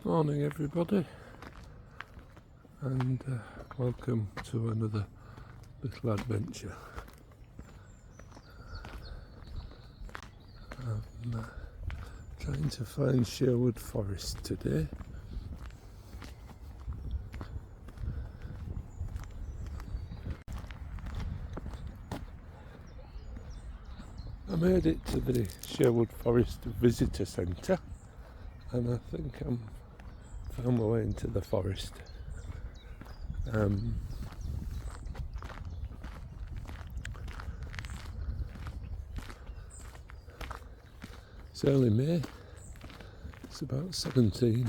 Morning everybody, and welcome to another little adventure. I'm trying to find Sherwood Forest today. I made it to the Sherwood Forest Visitor Centre, and I think I'm found my way into the forest. It's early May, it's about 17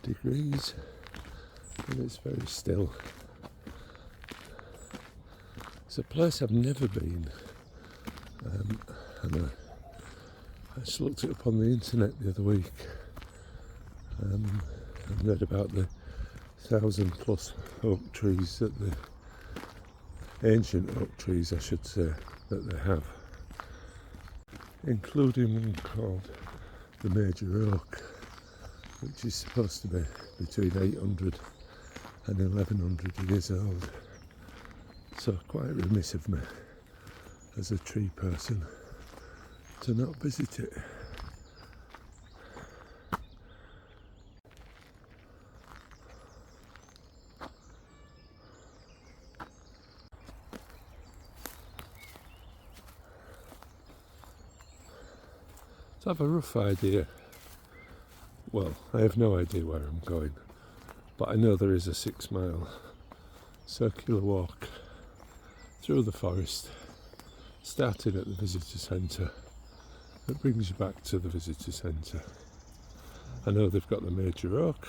degrees and it's very still. It's a place I've never been, and I just looked it up on the internet the other week. I've read about the 1,000+ oak trees ancient oak trees I should say, that they have, including one called the major oak, which is supposed to be between 800 and 1,100 years old. So quite remiss of me as a tree person to not visit it. I have a rough idea. Well, I have no idea where I'm going, but I know there is a 6-mile circular walk through the forest, starting at the visitor centre, that brings you back to the visitor centre. I know they've got the major oak.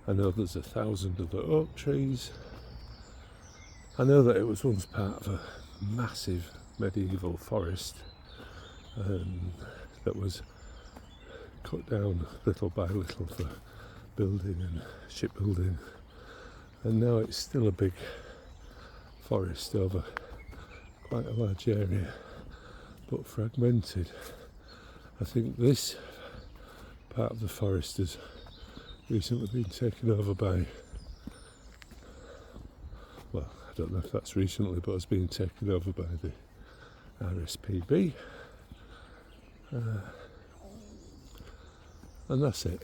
I know there's 1,000 other oak trees. I know that it was once part of a massive medieval forest that was cut down little by little for building and shipbuilding, and now it's still a big forest over quite a large area, but fragmented. I think this part of the forest has recently been taken over by, well, I don't know if that's recently, but it's been taken over by the RSPB. And that's it.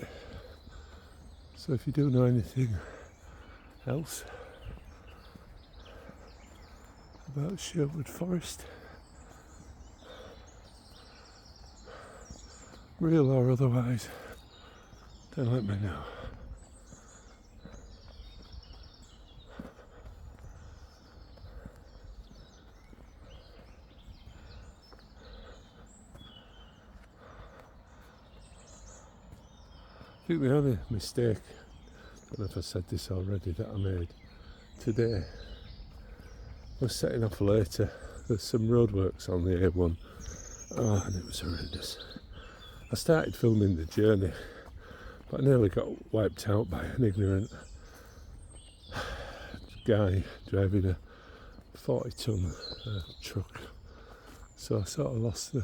So if you do know anything else about Sherwood Forest, real or otherwise, then let me know. I think the only mistake, I don't know if I said this already, that I made today was setting off later. There's some roadworks on the A1. Oh, and it was horrendous. I started filming the journey, but I nearly got wiped out by an ignorant guy driving a 40-ton truck. So I sort of lost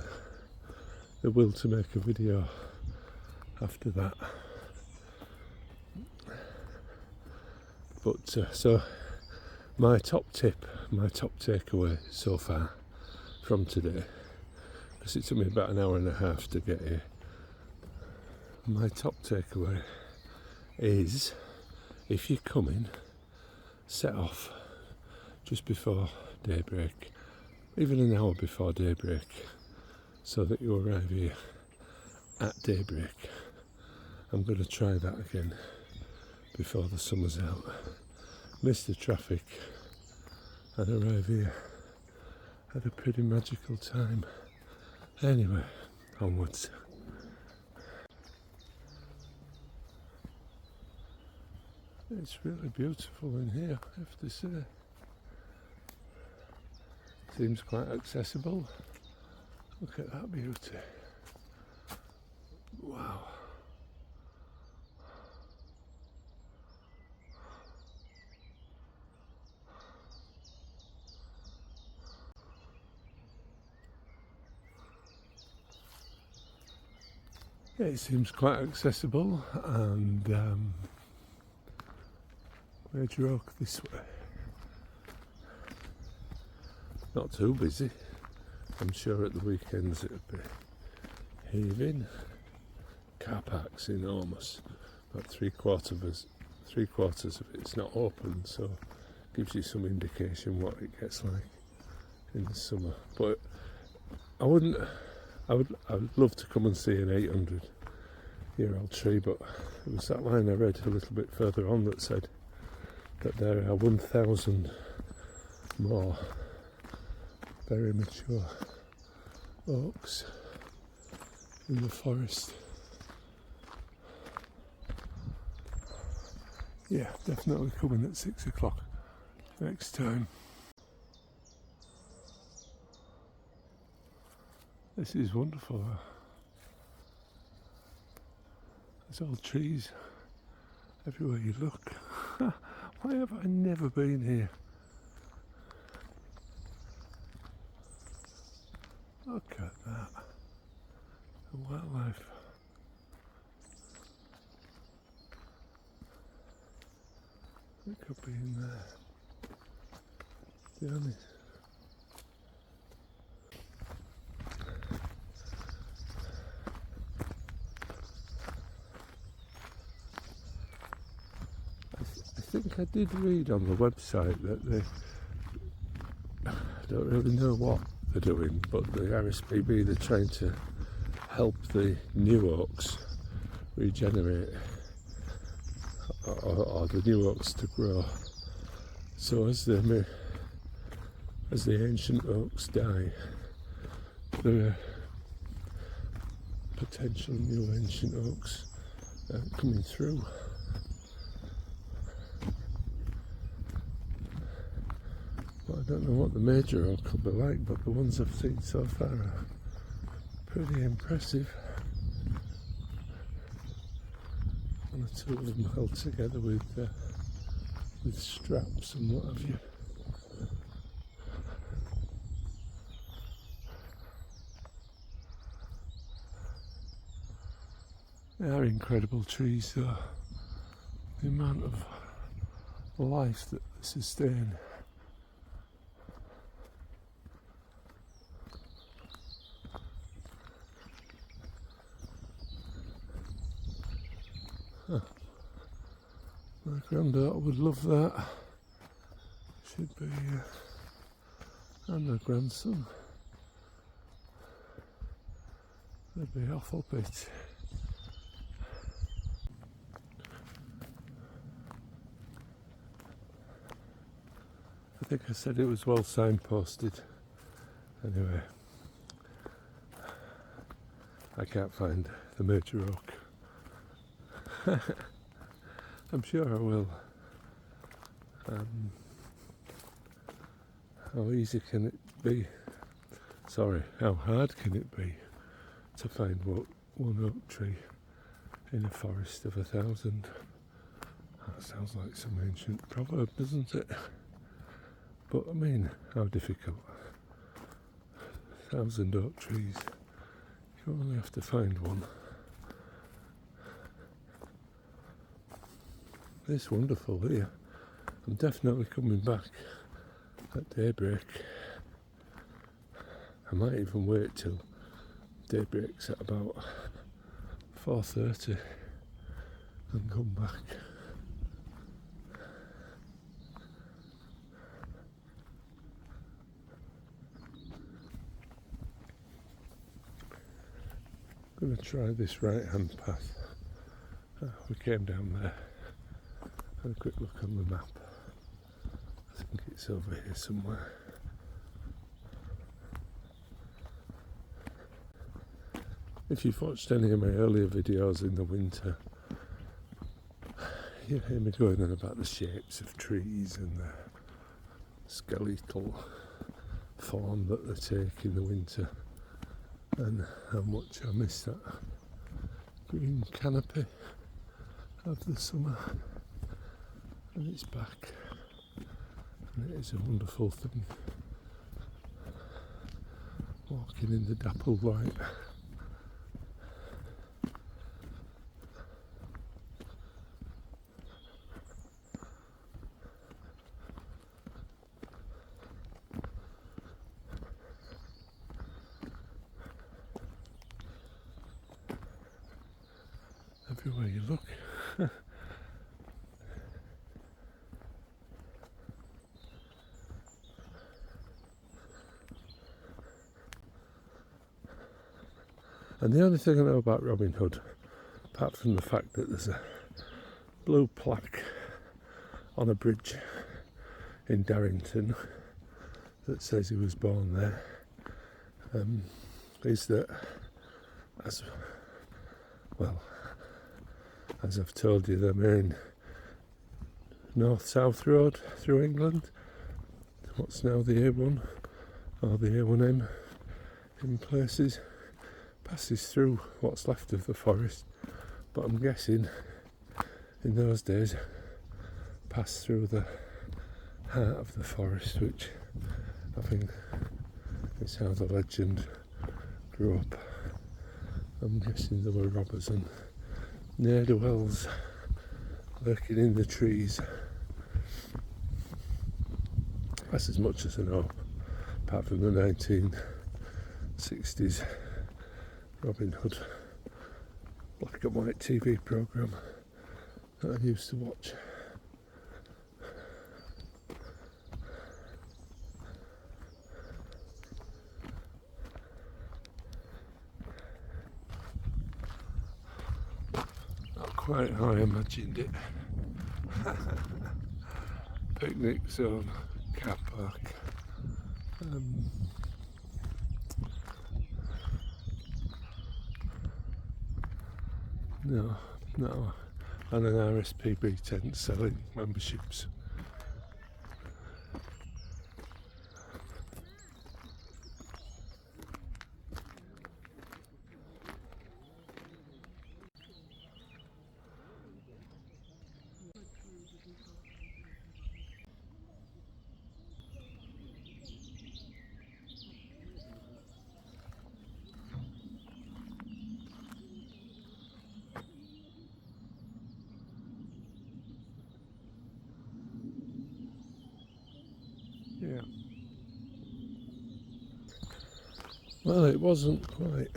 the will to make a video after that. But so my top takeaway so far from today, because it took me about an hour and a half to get here, my top takeaway is, if you're coming, set off just before daybreak, even an hour before daybreak, so that you arrive here at daybreak. I'm going to try that again before the summer's out. Miss the traffic and arrive here at a pretty magical time. Anyway, onwards. It's really beautiful in here, I have to say. Seems quite accessible. Look at that beauty. Wow. Yeah, it seems quite accessible, and Major Oak this way. Not too busy. I'm sure at the weekends it'll be heaving. Car park's enormous. About three quarters of it's not open, so gives you some indication what it gets like in the summer. But I would love to come and see an 800-year-old tree, but it was that line I read a little bit further on that said that there are 1,000 more very mature oaks in the forest. Yeah, definitely coming at 6 o'clock next time. This is wonderful. There's old trees everywhere you look. Why have I never been here? Look at that. The wildlife. It could be in there. To be honest. I think I did read on the website that they, I don't really know what they're doing, but the RSPB, they're trying to help the new oaks regenerate, or the new oaks to grow. So as the ancient oaks die, there are potential new ancient oaks coming through. But I don't know what the major oak will be like, but the ones I've seen so far are pretty impressive. One or two of them held together with straps and what have you. They are incredible trees though. The amount of life that they sustain. Huh. My granddaughter would love that. Should be, and my grandson. They'd be awful bit. I think I said it was well signposted. Anyway, I can't find the major oak. I'm sure I will. How easy can it be? Sorry, how hard can it be to find one oak tree in a forest of 1,000? That sounds like some ancient proverb, doesn't it? But I mean, how difficult? 1,000 oak trees. You only have to find one. It's wonderful here. I'm definitely coming back at daybreak. I might even wait till daybreak's at about 4:30 and come back. I'm going to try this right hand path. We came down there. Had a quick look on the map. I think it's over here somewhere. If you've watched any of my earlier videos in the winter, you hear me going on about the shapes of trees and the skeletal form that they take in the winter, and how much I miss that green canopy of the summer. And it's back, and it is a wonderful thing, walking in the dappled light. everywhere you look. And the only thing I know about Robin Hood, apart from the fact that there's a blue plaque on a bridge in Darrington that says he was born there, is that as I've told you, the main north-south road through England, what's now the A1 or the A1M in places, passes through what's left of the forest, but I'm guessing in those days passed through the heart of the forest, which I think is how the legend grew up. I'm guessing there were robbers and ne'er-do-wells lurking in the trees. That's as much as I know, apart from the 1960s Robin Hood black and white TV programme that I used to watch. Not quite how I imagined it. Picnic zone, car park. No, and an RSPB tent selling memberships. Yeah. Well, it wasn't quite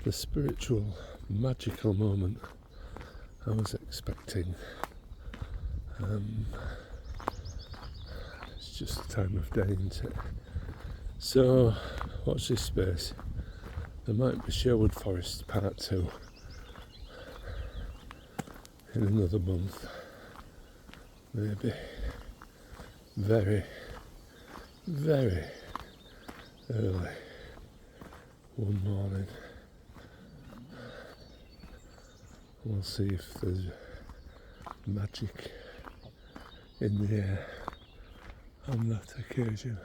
the spiritual, magical moment I was expecting. It's just the time of day, isn't it? So, watch this space. There might be Sherwood Forest Part 2 in another month. Maybe. Very, very early one morning. We'll see if there's magic in the air on that occasion.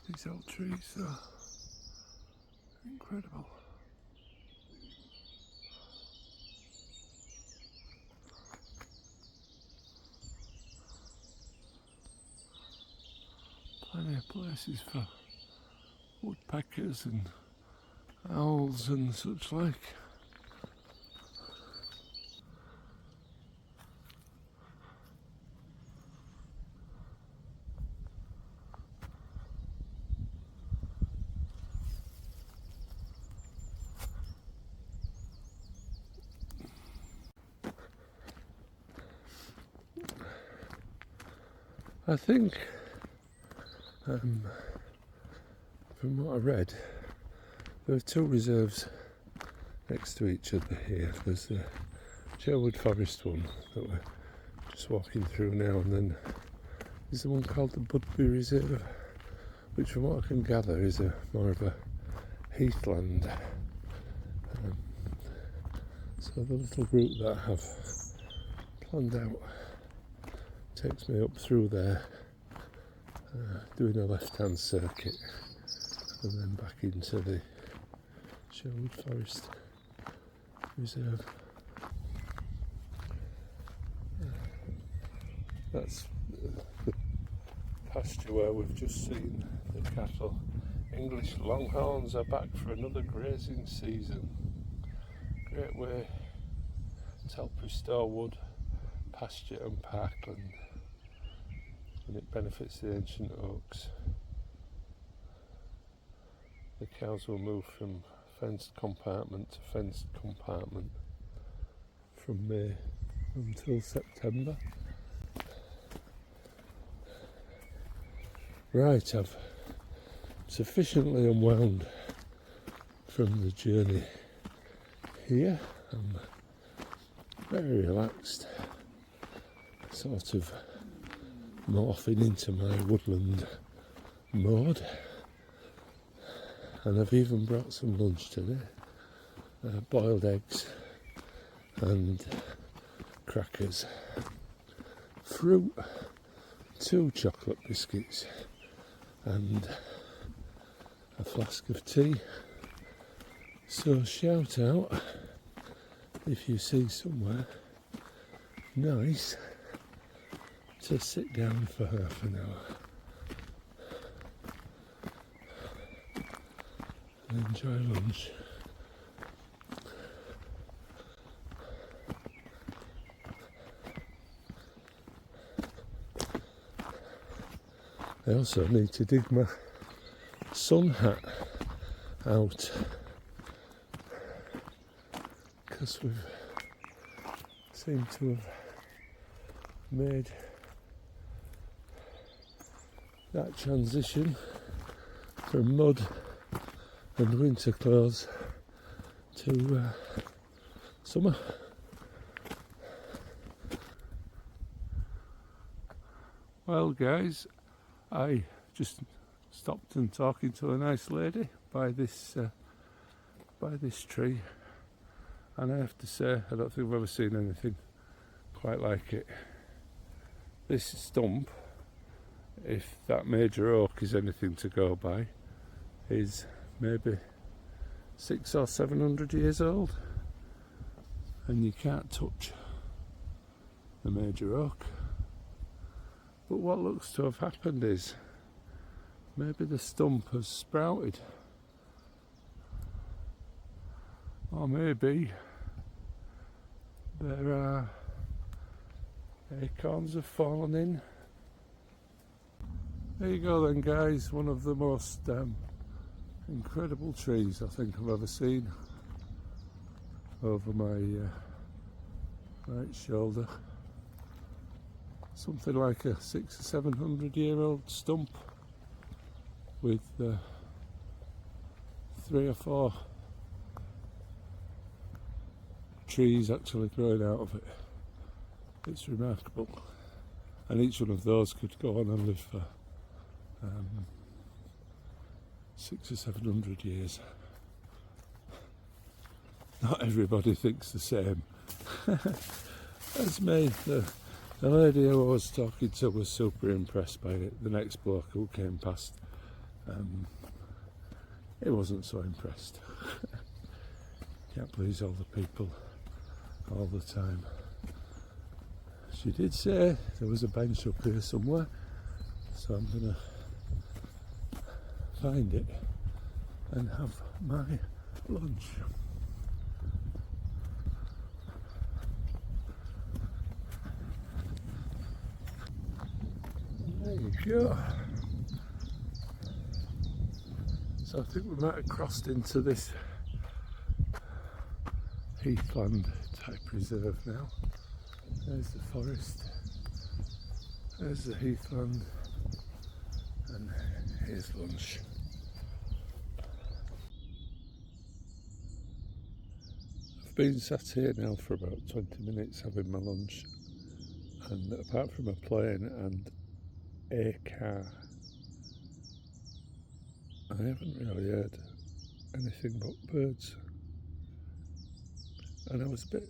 These old trees are incredible. Plenty of places for woodpeckers and owls and such like. I think, from what I read, there are two reserves next to each other here. There's the Sherwood Forest one that we're just walking through now, and then there's the one called the Sudby Reserve, which from what I can gather is more of a heathland. So the little route that I have planned out takes me up through there, doing a left-hand circuit, and then back into the Sherwood Forest Reserve. That's the pasture where we've just seen the cattle English longhorns are back for another grazing season. Great way to help restore wood, pasture and parkland, and it benefits the ancient oaks. The cows will move from fenced compartment to fenced compartment from May until September. Right, I've sufficiently unwound from the journey here. I'm very relaxed, sort of morphing into my woodland mode, and I've even brought some lunch today, boiled eggs and crackers, fruit, 2 chocolate biscuits and a flask of tea. So shout out if you see somewhere nice to sit down for half an hour and enjoy lunch. I also need to dig my sun hat out because we've seemed to have made that transition from mud and winter clothes to summer. Well guys, I just stopped and talking to a nice lady by this tree, and I have to say I don't think I've ever seen anything quite like it. This stump, if that major oak is anything to go by, is maybe 600 or 700 years old, and you can't touch the major oak. But what looks to have happened is maybe the stump has sprouted, or maybe there are acorns have fallen in. There you go then guys, one of the most incredible trees I think I've ever seen over my right shoulder. Something like a 600 or 700 year old stump with 3 or 4 trees actually growing out of it. It's remarkable, and each one of those could go on and live for 600 or 700 years. Not everybody thinks the same as me. The lady who I was talking to was super impressed by it. The next bloke who came past, he wasn't so impressed. Can't please all the people all the time. She did say there was a bench up here somewhere, so I'm gonna find it and have my lunch. There you go. So I think we might have crossed into this heathland type reserve now. There's the forest, there's the heathland, and here's lunch. I've been sat here now for about 20 minutes having my lunch, and apart from a plane and a car, I haven't really heard anything but birds. And I was a bit,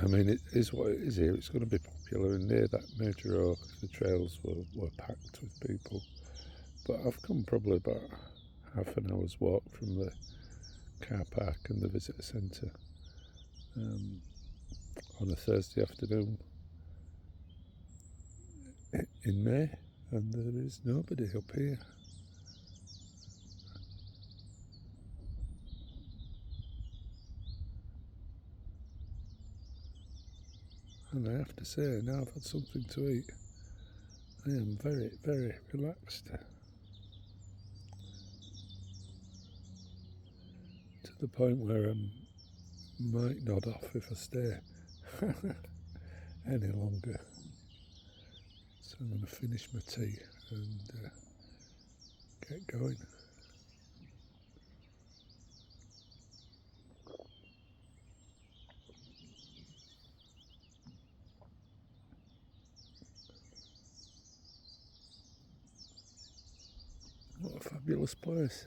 I mean, it is what it is here. It's going to be popular, and near that major oak the trails were packed with people. But I've come probably about half an hour's walk from the car park and the visitor centre on a Thursday afternoon in May, and there is nobody up here. And I have to say, now I've had something to eat, I am very, very relaxed. To the point where I might nod off if I stay any longer. So I'm going to finish my tea and get going. What a fabulous place.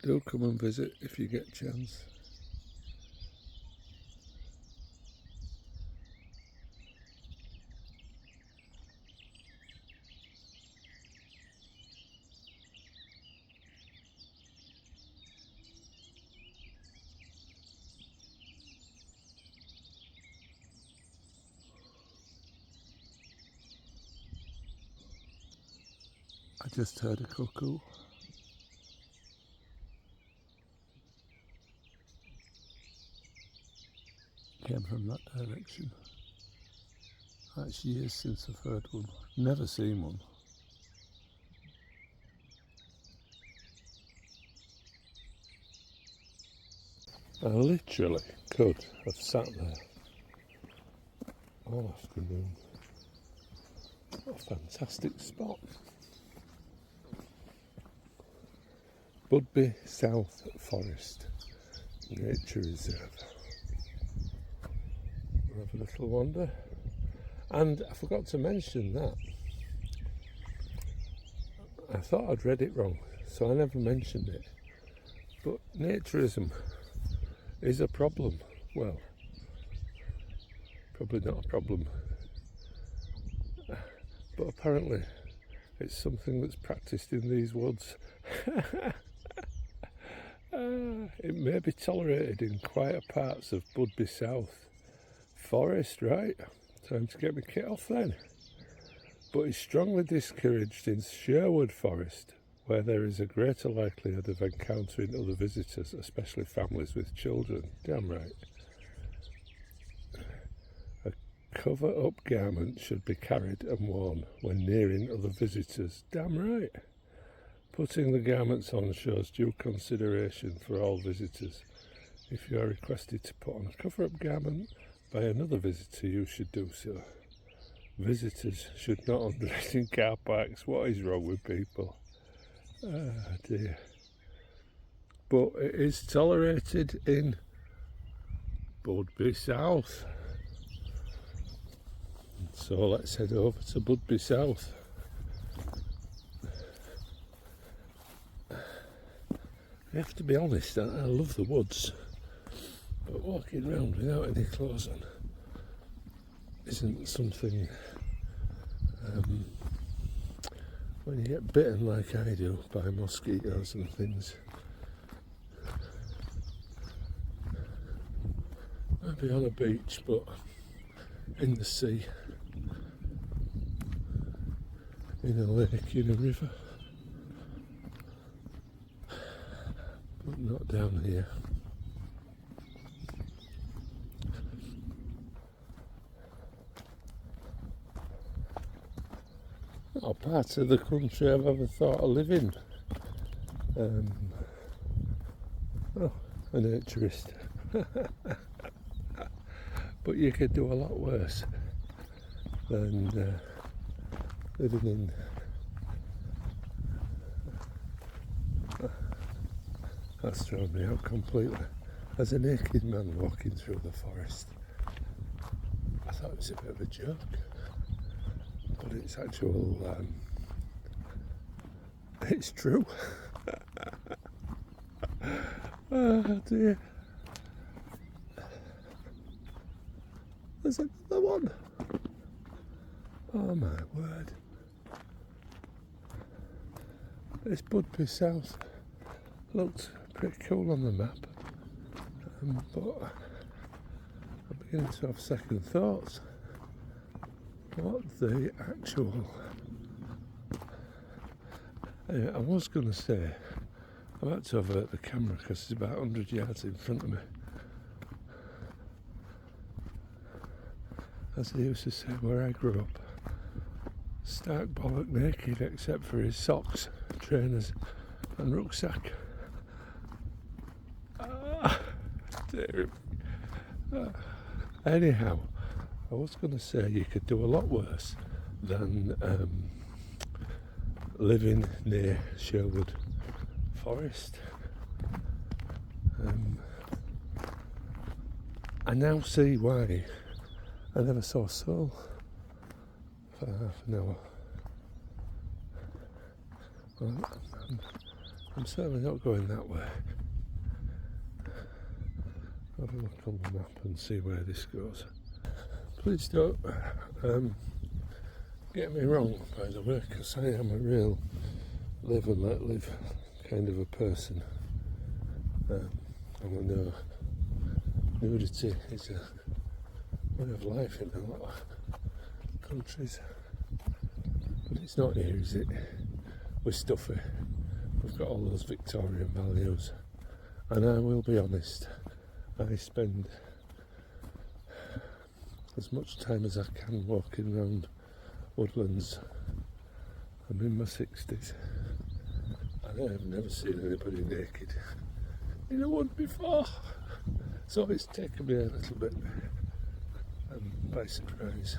Do come and visit if you get a chance. I just heard a cuckoo. Came from that direction. That's years since I've heard one. Never seen one. I literally could have sat there all afternoon. What a fantastic spot. Sudby South Forest Nature Reserve. We'll have a little wander. And I forgot to mention that. I thought I'd read it wrong, so I never mentioned it. But naturism is a problem. Well, probably not a problem. But apparently it's something that's practiced in these woods. It may be tolerated in quieter parts of Sudby South Forest, right? Time to get my kit off then. But it's strongly discouraged in Sherwood Forest, where there is a greater likelihood of encountering other visitors, especially families with children. Damn right. A cover-up garment should be carried and worn when nearing other visitors. Damn right. Putting the garments on shows due consideration for all visitors. If you are requested to put on a cover-up garment by another visitor, you should do so. Visitors should not undress in car parks. What is wrong with people? Ah dear. But it is tolerated in Sudby South. So let's head over to Sudby South. I have to be honest, I love the woods, but walking around without any clothes on isn't something, when you get bitten like I do by mosquitoes and things. Maybe on a beach, but in the sea, in a lake, in a river. But not down here. Not part of the country I've ever thought of living. Oh, a naturist. But you could do a lot worse than living in that's thrown me out completely. As a naked man walking through the forest, I thought it was a bit of a joke, but it's actual, it's true. Oh dear. There's another one. Oh my word. This Sudby South looked pretty cool on the map, but I'm beginning to have second thoughts. What the actual... Anyway, I was going to say I'm about to avert the camera because it's about 100 yards in front of me. As they used to say where I grew up, stark bollock naked except for his socks, trainers and rucksack. Dear. Anyhow, I was going to say you could do a lot worse than living near Sherwood Forest. I now see why I never saw a soul for half an hour. Well, I'm certainly not going that way. Have a look on the map and see where this goes. Please don't get me wrong, by the way, because I am a real live and let live kind of a person. And I know nudity is a way of life in a lot of countries, but it's not here, is it? We're stuffy. We've got all those Victorian values, and I will be honest, I spend as much time as I can walking around woodlands. I'm in my 60s and I have never seen anybody naked in a wood before, so it's taken me a little bit by surprise.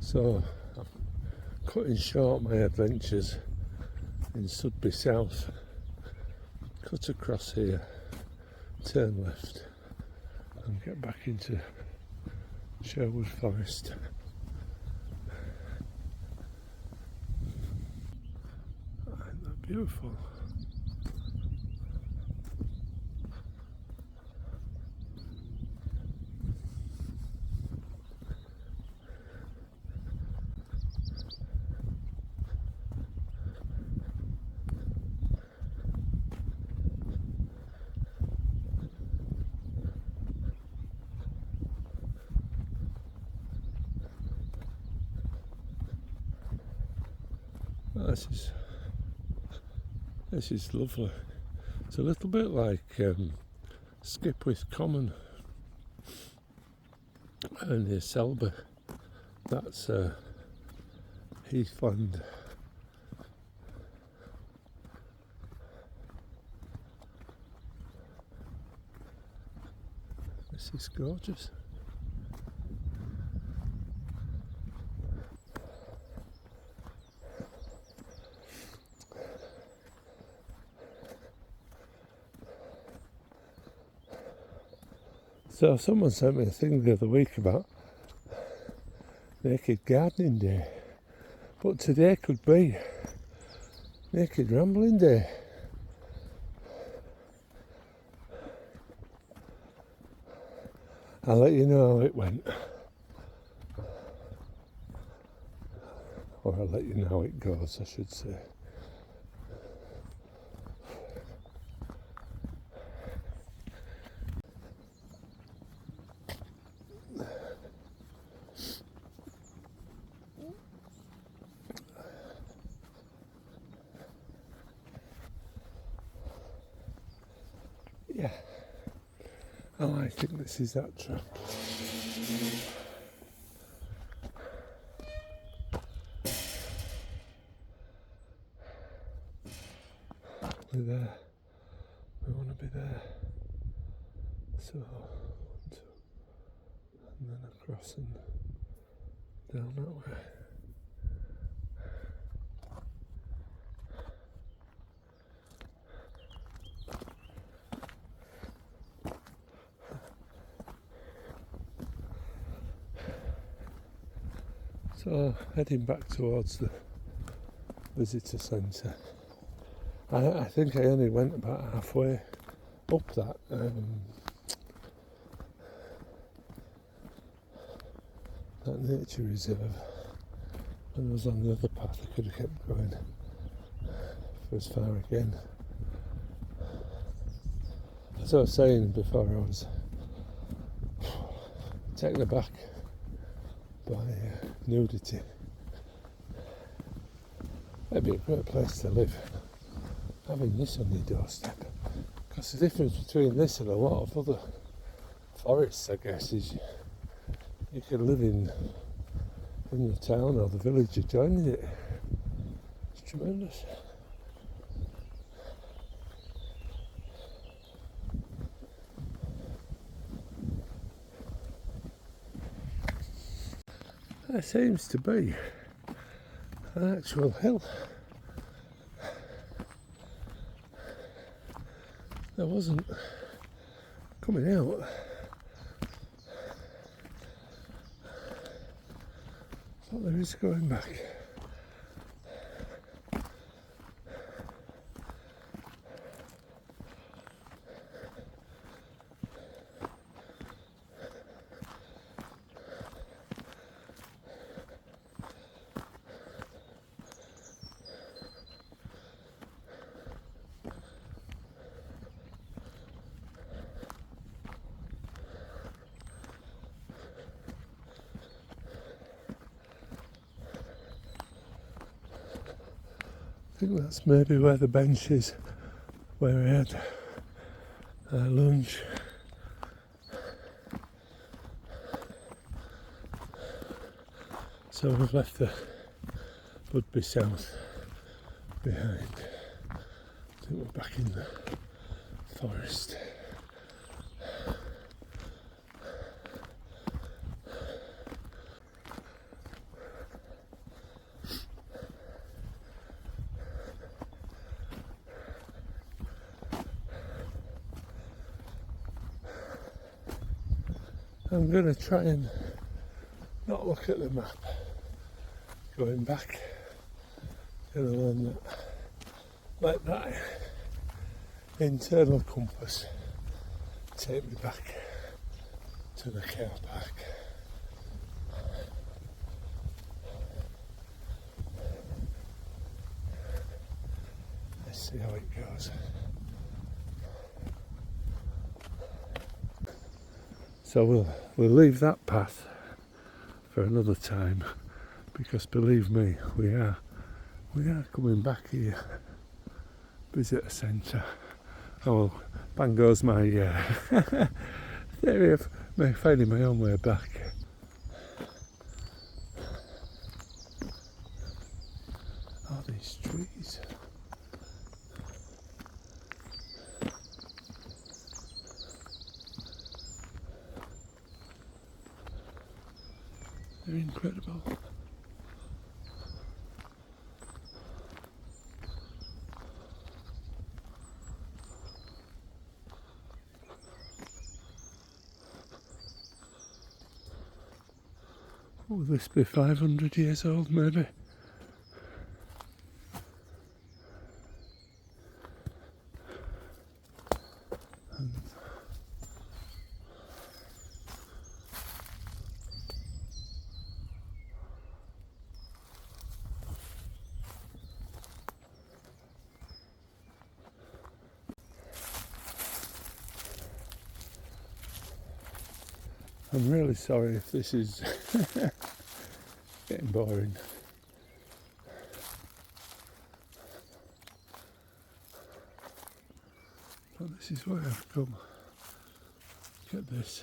So I'm cutting short my adventures in Sudby South. Cut across here, turn left and get back into Sherwood Forest. Isn't that beautiful? This is lovely. It's a little bit like Skipwith Common near Selby. That's heathland. This is gorgeous. So someone sent me a thing the other week about Naked Gardening Day, but today could be Naked Rambling Day. I'll let you know how it went, or I'll let you know how it goes, I should say. Yeah, oh, I think this is that track. We're there. We want to be there. So, and then across and down that way. So heading back towards the visitor centre. I think I only went about halfway up that nature reserve. When I was on the other path I could have kept going for as far again. As I was saying before, I was taken aback by nudity. It'd be a great place to live, having this on your doorstep. Because the difference between this and a lot of other forests, I guess, is you can live in the town or the village adjoining it. It's tremendous. There seems to be an actual hill. There wasn't coming out. Thought there is going back. I think that's maybe where the bench is, where I had lunch. So we've left the Sudby South behind. I think we're back in the forest. I'm going to try and not look at the map going back. I'm going to let that internal compass take me back to the car park. Let's see how it goes. So we'll leave that path for another time, because believe me, we are coming back here. Visitor centre. Oh well, bang goes my theory of finding my own way back. Oh, these trees. They're incredible. Will this be 500 years old, maybe? I'm really sorry if this is getting boring. But this is where I've come. Look at this.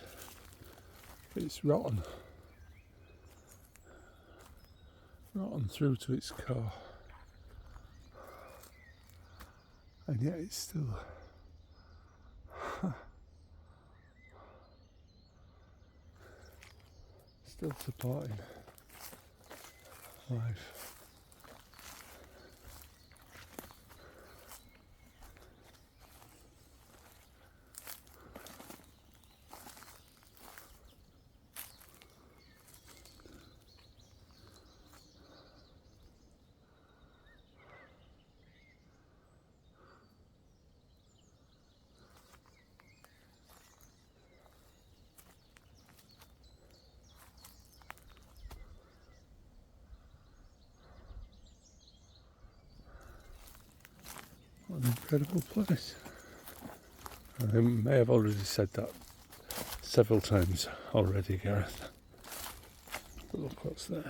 It's rotten. Rotten through to its core. And yet it's still supporting life. What an incredible place. I may have already said that several times already, Gareth. But look what's there.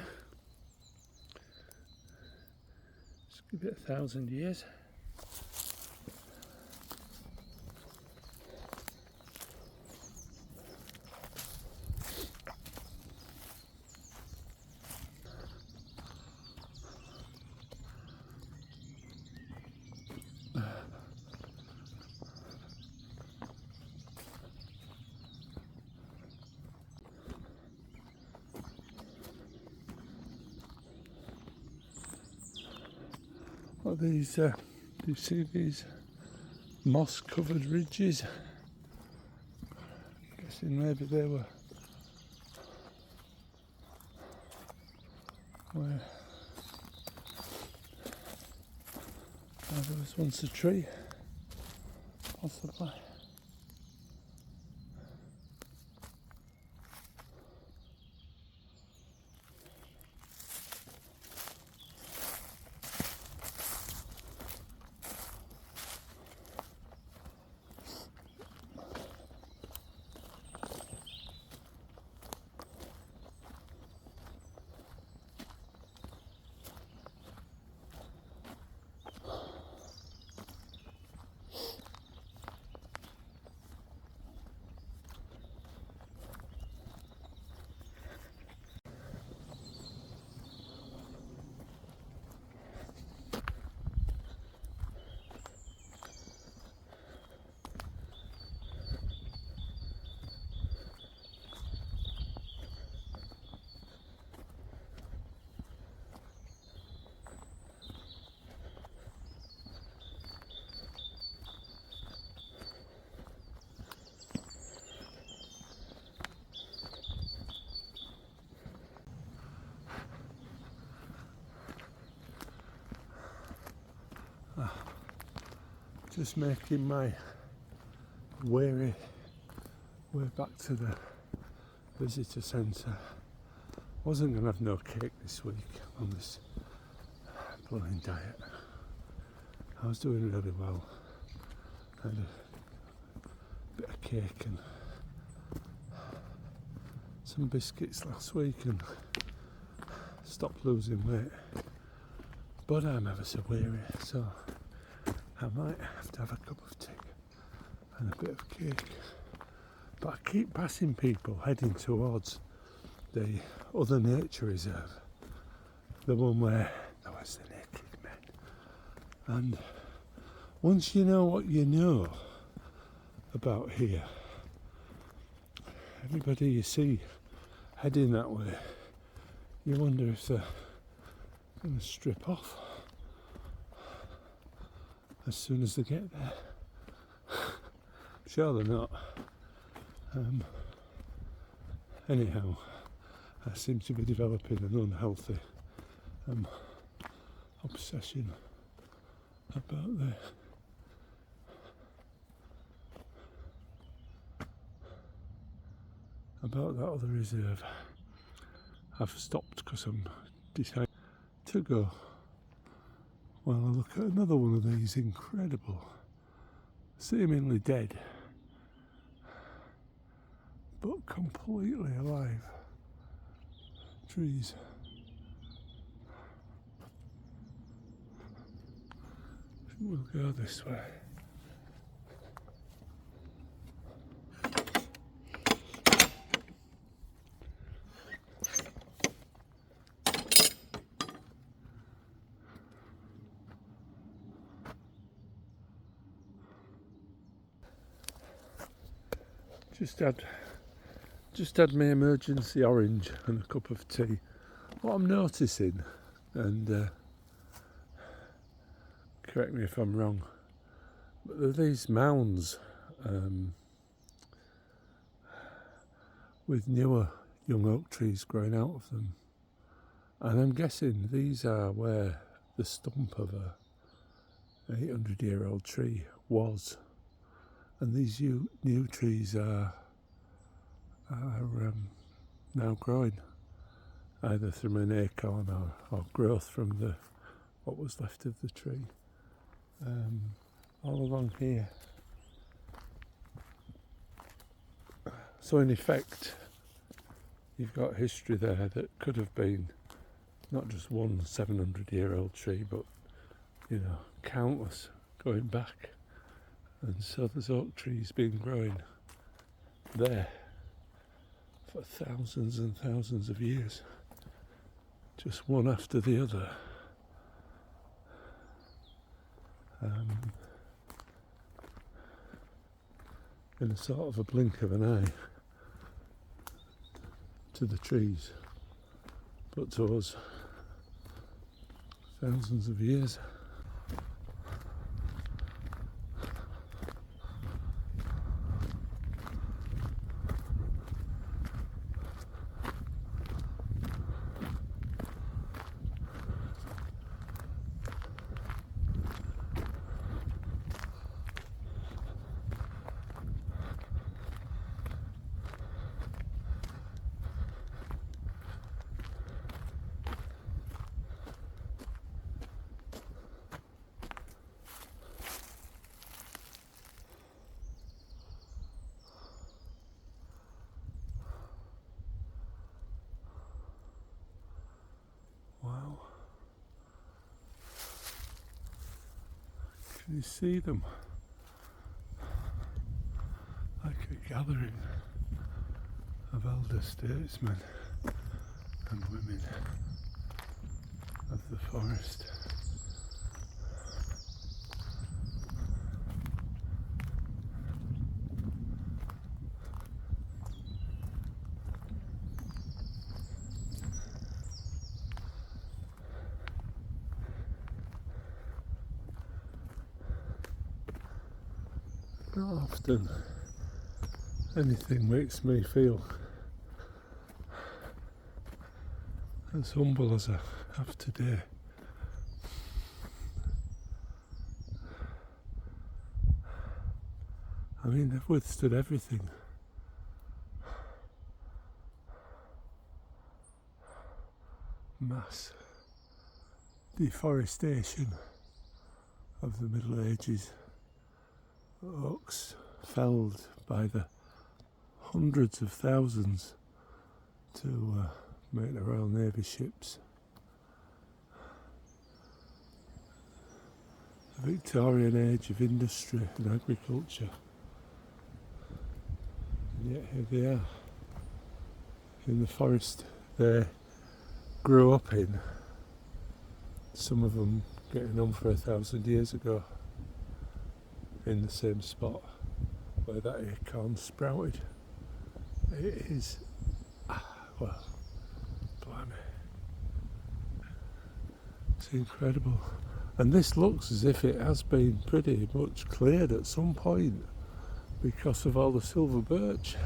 Just give it 1,000 years. What are these? Do you see these moss-covered ridges? Guessing maybe they were where there was once a tree, possibly. Just making my weary way back to the visitor centre. Wasn't going to have no cake this week on this blooming diet. I was doing really well. Had a bit of cake and some biscuits last week and stopped losing weight. But I'm ever so weary, so I might have to have a cup of tea and a bit of cake. But I keep passing people heading towards the other nature reserve, the one where there was the naked men. And once you know what you know about here, everybody you see heading that way, you wonder if they're going to strip off as soon as they get there. Sure they're not. Anyhow, I seem to be developing an unhealthy obsession about that other reserve. I've stopped because I'm deciding to go while I look at another one of these incredible, seemingly dead, but completely alive trees. I think we'll go this way. Just had my emergency orange and a cup of tea. What I'm noticing, and correct me if I'm wrong, but there are these mounds with newer young oak trees growing out of them, and I'm guessing these are where the stump of a 800-year-old tree was, and these new trees are now growing, either from an acorn or growth from what was left of the tree. All along here, So in effect, you've got history there that could have been not just one 700-year-old tree, but countless going back. And so there's oak trees been growing there for thousands and thousands of years, just one after the other. In a sort of a blink of an eye to the trees, but to us, thousands of years. Wow. Can you see them? Like a gathering of elder statesmen and women of the forest. Not often anything makes me feel as humble as I have today. I mean, they've withstood everything. Mass deforestation of the Middle Ages. Oaks felled by the hundreds of thousands to make the Royal Navy ships. The Victorian age of industry and agriculture. And yet here they are, in the forest they grew up in. Some of them getting on for 1,000 years ago, in the same spot where that acorn sprouted. It is, well, blimey, it's incredible. And this looks as if it has been pretty much cleared at some point because of all the silver birch.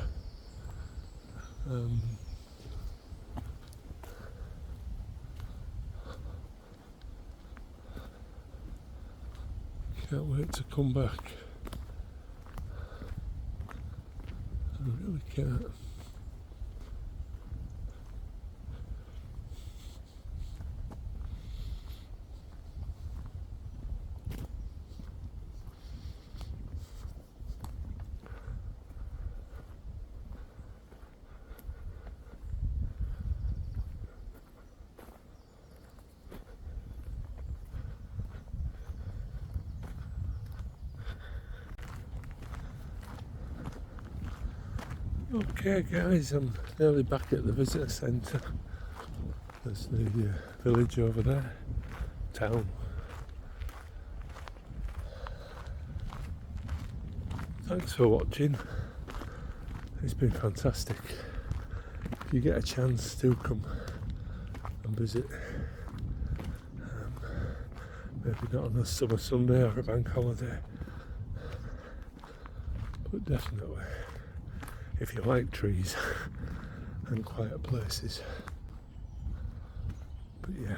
Can't wait to come back. I really can't. Okay guys, I'm nearly back at the visitor centre. There's the village over there, town. Thanks for watching, it's been fantastic. If you get a chance, do come and visit. Maybe not on a summer Sunday or a bank holiday, but definitely if you like trees and quiet places. But yeah,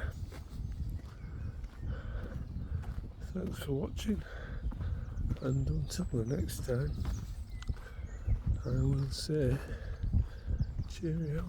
thanks for watching, and until the next time, I will say cheerio.